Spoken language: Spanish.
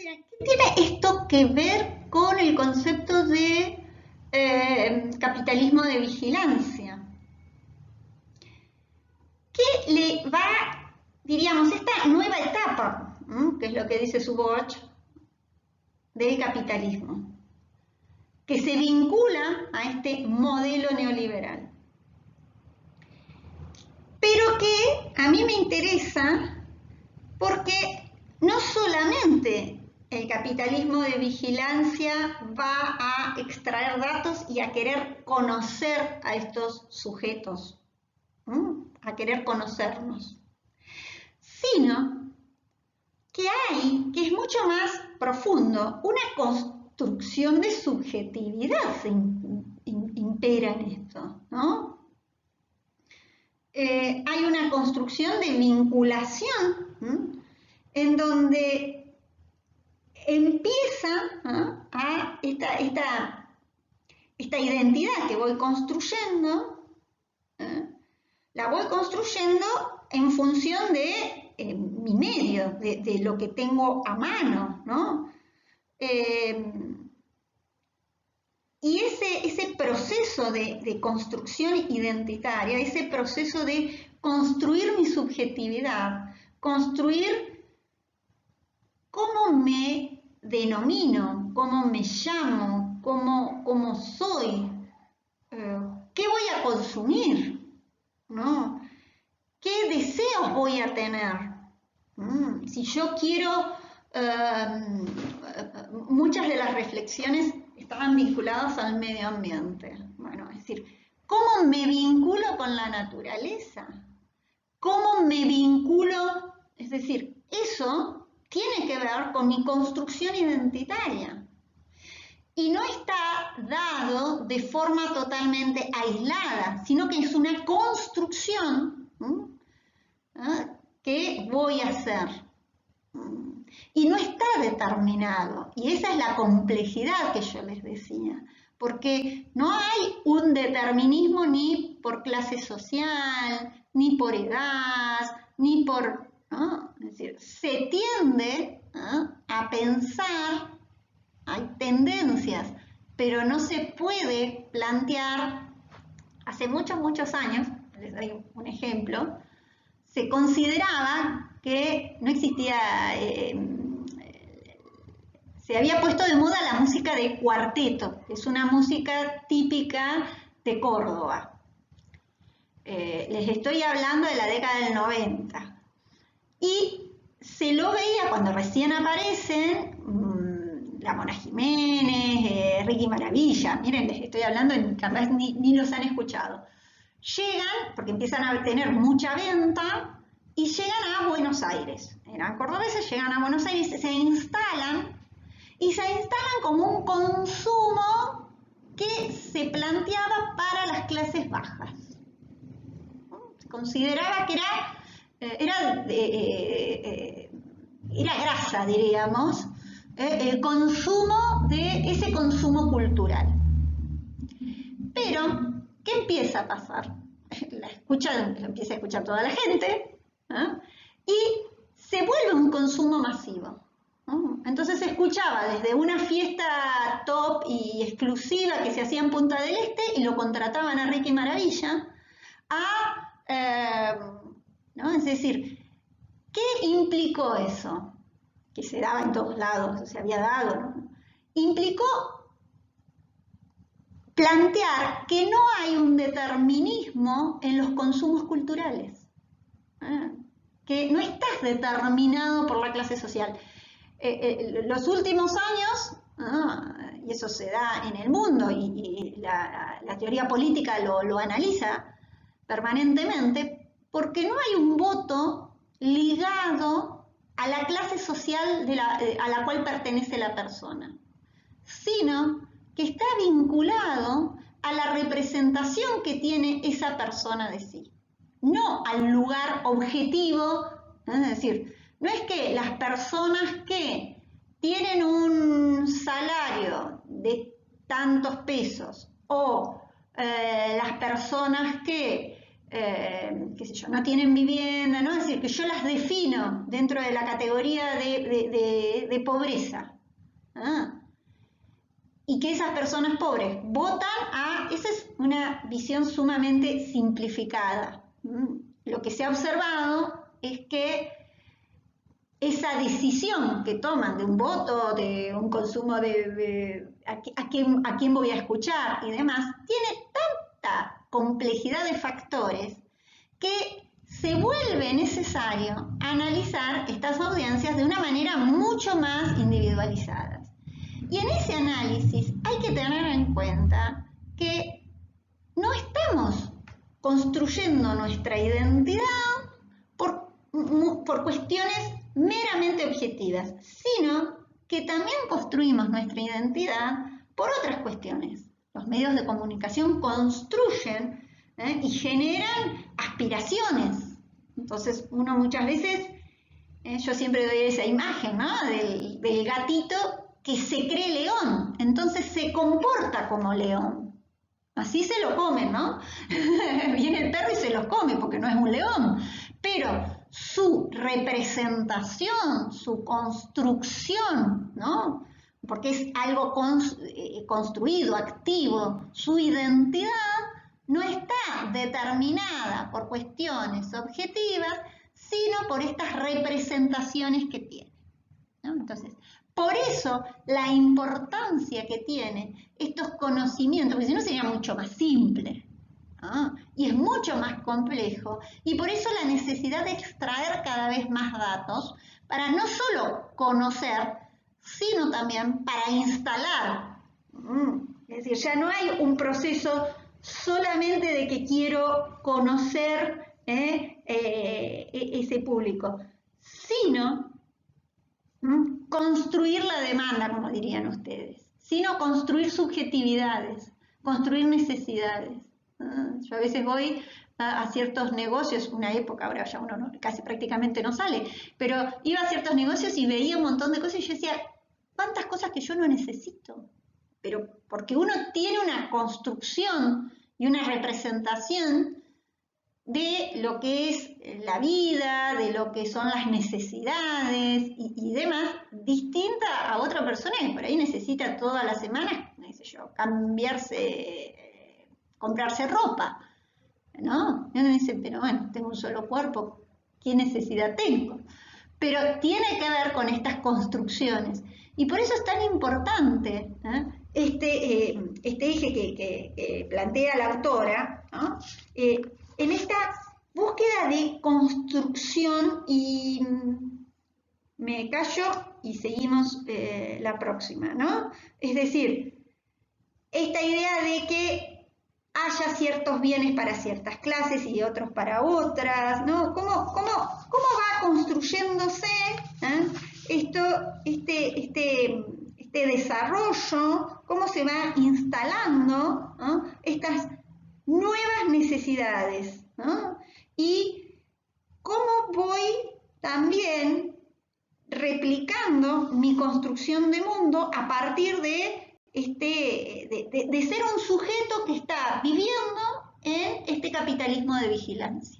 ¿Qué tiene esto que ver con el concepto de capitalismo de vigilancia? ¿Qué le va, diríamos, esta nueva etapa, que es lo que dice Suboc, del capitalismo, que se vincula a este modelo neoliberal? Pero que a mí me interesa porque no solamente el capitalismo de vigilancia va a extraer datos y a querer conocer a estos sujetos, a querer conocernos, sino que que es mucho más profundo, una construcción de subjetividad impera en esto, ¿no? Hay una construcción de vinculación en donde empieza a esta identidad que voy construyendo, la voy construyendo en función de mi medio, de lo que tengo a mano, ¿no? Y ese proceso de construcción identitaria, ese proceso de construir mi subjetividad, construir cómo me denomino, cómo me llamo, cómo soy, qué voy a consumir, ¿no? ¿Qué deseos voy a tener? Si yo quiero, muchas de las reflexiones estaban vinculadas al medio ambiente. Bueno, es decir, ¿cómo me vinculo con la naturaleza? ¿Cómo me vinculo? Es decir, eso tiene que ver con mi construcción identitaria. Y no está dado de forma totalmente aislada, sino que es una construcción que voy a hacer. Y no está determinado. Y esa es la complejidad que yo les decía. Porque no hay un determinismo ni por clase social, ni por edad, ni por... ¿no? Es decir, se tiende a pensar, hay tendencias, pero no se puede plantear. Hace muchos años, les doy un ejemplo, se consideraba que no existía, se había puesto de moda la música de cuarteto, que es una música típica de Córdoba. Les estoy hablando de la década del 90. Y se lo veía cuando recién aparecen la Mona Jiménez, Ricky Maravilla. Miren, les estoy hablando, capaz ni los han escuchado. Llegan, porque empiezan a tener mucha venta, y llegan a Buenos Aires. Eran cordobeses, llegan a Buenos Aires, se instalan como un consumo que se planteaba para las clases bajas. Se consideraba que era grasa, diríamos, el consumo de ese consumo cultural. Pero, ¿qué empieza a pasar? La empieza a escuchar toda la gente, y se vuelve un consumo masivo. Entonces se escuchaba desde una fiesta top y exclusiva que se hacía en Punta del Este y lo contrataban a Ricky Maravilla, ¿no? Es decir, ¿qué implicó eso? Que se daba en todos lados, se había dado, ¿no? Implicó plantear que no hay un determinismo en los consumos culturales, que no estás determinado por la clase social. Los últimos años, y eso se da en el mundo y la teoría política lo analiza permanentemente, porque no hay un voto ligado a la clase social a la cual pertenece la persona, sino que está vinculado a la representación que tiene esa persona de sí, no al lugar objetivo. Es decir, no es que las personas que tienen un salario de tantos pesos o las personas que qué sé yo, no tienen vivienda, ¿no? Es decir, que yo las defino dentro de la categoría de pobreza. ¿Ah? Y que esas personas pobres votan a... Esa es una visión sumamente simplificada. Lo que se ha observado es que esa decisión que toman de un voto, de un consumo a quién voy a escuchar y demás, tiene tanta complejidad de factores que se vuelve necesario analizar estas audiencias de una manera mucho más individualizada. Y en ese análisis hay que tener en cuenta que no estamos construyendo nuestra identidad por cuestiones meramente objetivas, sino que también construimos nuestra identidad por otras cuestiones. Los medios de comunicación construyen y generan aspiraciones. Entonces uno muchas veces, yo siempre doy esa imagen, ¿no? del gatito que se cree león, entonces se comporta como león. Así se lo comen, ¿no? Viene el perro y se los come porque no es un león. Pero su representación, su construcción, ¿no? Porque es algo construido, activo, su identidad no está determinada por cuestiones objetivas, sino por estas representaciones que tiene, ¿no? Entonces, por eso la importancia que tienen estos conocimientos, porque si no sería mucho más simple, ¿no? Y es mucho más complejo, y por eso la necesidad de extraer cada vez más datos para no solo conocer, sino también para instalar. Es decir, ya no hay un proceso solamente de que quiero conocer ese público, sino construir la demanda, como dirían ustedes, sino construir subjetividades, construir necesidades. Yo a veces voy a ciertos negocios, una época, ahora ya uno casi prácticamente no sale, pero iba a ciertos negocios y veía un montón de cosas y yo decía, ¿cuántas cosas que yo no necesito? Pero porque uno tiene una construcción y una representación de lo que es la vida, de lo que son las necesidades y demás, distinta a otra persona que por ahí necesita todas las semanas, no sé yo, comprarse ropa, ¿no? Y uno dice, pero bueno, tengo un solo cuerpo, ¿qué necesidad tengo? Pero tiene que ver con estas construcciones. Y por eso es tan importante este eje que plantea la autora, ¿no? En esta búsqueda de construcción, y me callo y seguimos la próxima, ¿no? Es decir, esta idea de que haya ciertos bienes para ciertas clases y otros para otras, ¿no? ¿Cómo va construyéndose este desarrollo? ¿Cómo se va instalando, ¿no? Estas nuevas necesidades, ¿no? Y cómo voy también replicando mi construcción de mundo a partir de ser un sujeto que está viviendo en este capitalismo de vigilancia.